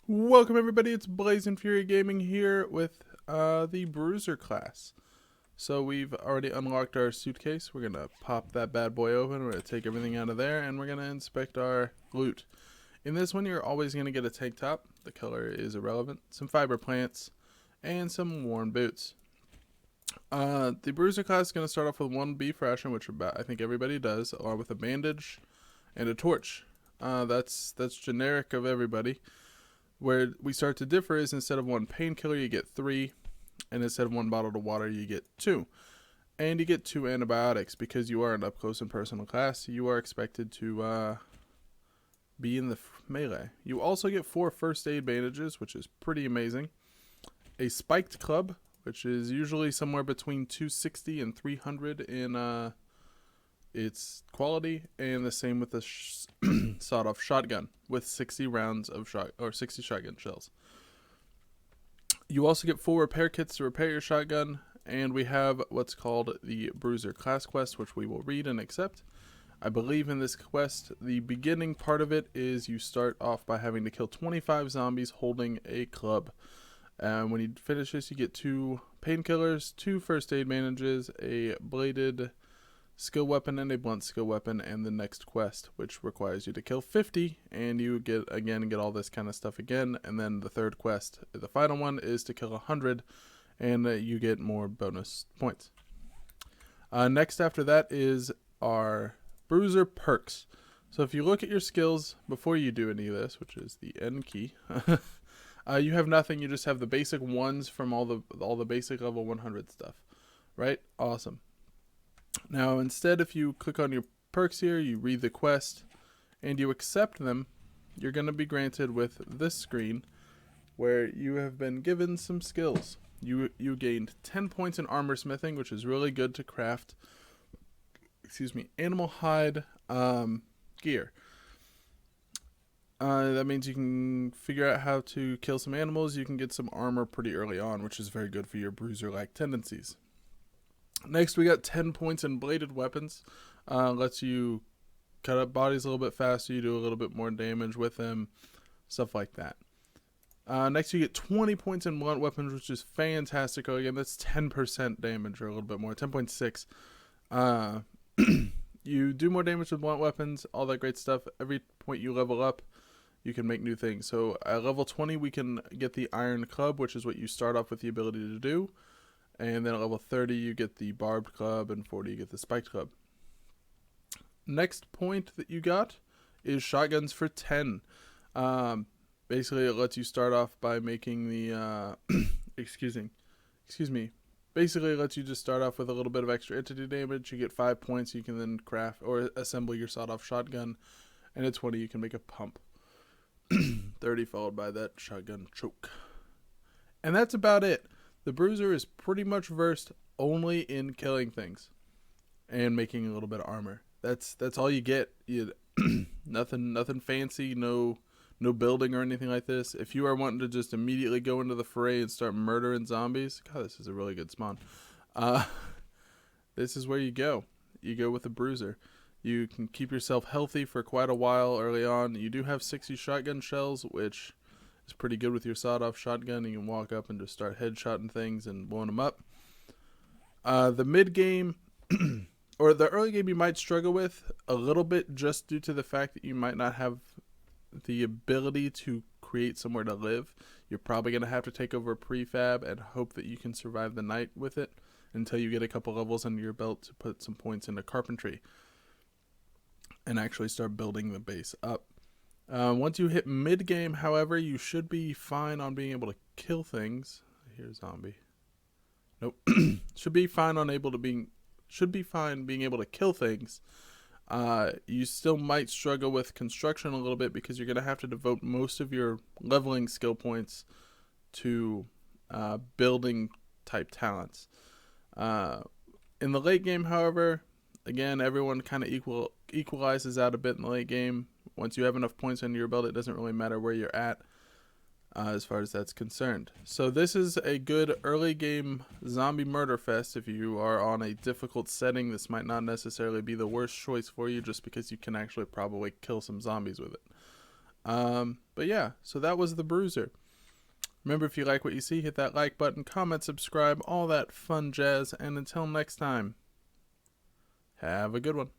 Welcome everybody, it's Blazing Fury Gaming here with the Bruiser class. So we've already unlocked our suitcase. We're going to pop that bad boy open, we're going to take everything out of there, and we're going to inspect our loot. In this one you're always going to get a tank top, the color is irrelevant, some fiber plants, and some worn boots. The Bruiser class is going to start off with one beef ration, which I think everybody does, along with a bandage and a torch. That's generic of everybody. Where we start to differ is instead of one painkiller, you get 3, and instead of one bottle of water, you get 2. And you get 2 antibiotics because you are an up close and personal class. You are expected to be in the melee. You also get 4 first aid bandages, which is pretty amazing. A spiked club, which is usually somewhere between 260 and 300 in its quality, and the same with the sawed-off shotgun with 60 rounds of 60 shotgun shells. You also get 4 repair kits to repair your shotgun, and we have what's called the Bruiser class quest, which we will read and accept. I believe in this quest, the beginning part of it is you start off by having to kill 25 zombies holding a club. When you finish this, you get 2 painkillers, 2 first aid bandages, a bladed skill weapon, and a blunt skill weapon, and the next quest, which requires you to kill 50, and you get all this kind of stuff again. And then the third quest, the final one, is to kill 100, and you get more bonus points. Next after that is our Bruiser perks. So if you look at your skills before you do any of this, which is the N key, you have nothing. You just have the basic ones from all the basic level 100 stuff, right? Awesome. Now instead, if you click on your perks here, you read the quest, and you accept them, you're going to be granted with this screen where you have been given some skills. You gained 10 points in armor smithing, which is really good to craft animal hide gear. That means you can figure out how to kill some animals. You can get some armor pretty early on, which is very good for your bruiser-like tendencies. Next, we got 10 points in bladed weapons. Lets you cut up bodies a little bit faster. You do a little bit more damage with them. Stuff like that. Next, you get 20 points in blunt weapons, which is fantastic. Again, that's 10% damage or a little bit more. 10.6. You do more damage with blunt weapons. All that great stuff. Every point you level up, you can make new things. So at level 20, we can get the iron club, which is what you start off with the ability to do. And then at level 30, you get the barbed club, and 40, you get the spiked club. Next point that you got is shotguns for 10. Basically, it lets you start off by making the, excuse me. Basically, it lets you just start off with a little bit of extra entity damage. You get 5 points, you can then craft or assemble your sawed-off shotgun. And at 20, you can make a pump. 30 followed by that shotgun choke. And that's about it. The Bruiser is pretty much versed only in killing things and making a little bit of armor. That's all you get. Nothing fancy, no building or anything like this. If you are wanting to just immediately go into the fray and start murdering zombies, God, this is a really good spawn. This is where you go. You go with the Bruiser. You can keep yourself healthy for quite a while early on. You do have 60 shotgun shells, which is pretty good with your sawed-off shotgun. You can walk up and just start headshotting things and blowing them up. The mid-game, or the early game, you might struggle with a little bit just due to the fact that you might not have the ability to create somewhere to live. You're probably going to have to take over a prefab and hope that you can survive the night with it until you get a couple levels under your belt to put some points into carpentry and actually start building the base up. Once you hit mid-game, however, you should be fine on being able to kill things. Here's zombie. Nope. Should be fine being able to kill things. You still might struggle with construction a little bit because you're going to have to devote most of your leveling skill points to building type talents. In the late game, however, again, everyone kind of equalizes out a bit in the late game. Once you have enough points under your belt, it doesn't really matter where you're at as far as that's concerned. So this is a good early game zombie murder fest. If you are on a difficult setting, this might not necessarily be the worst choice for you just because you can actually probably kill some zombies with it. But yeah, so that was the Bruiser. Remember, if you like what you see, hit that like button, comment, subscribe, all that fun jazz, and until next time, have a good one.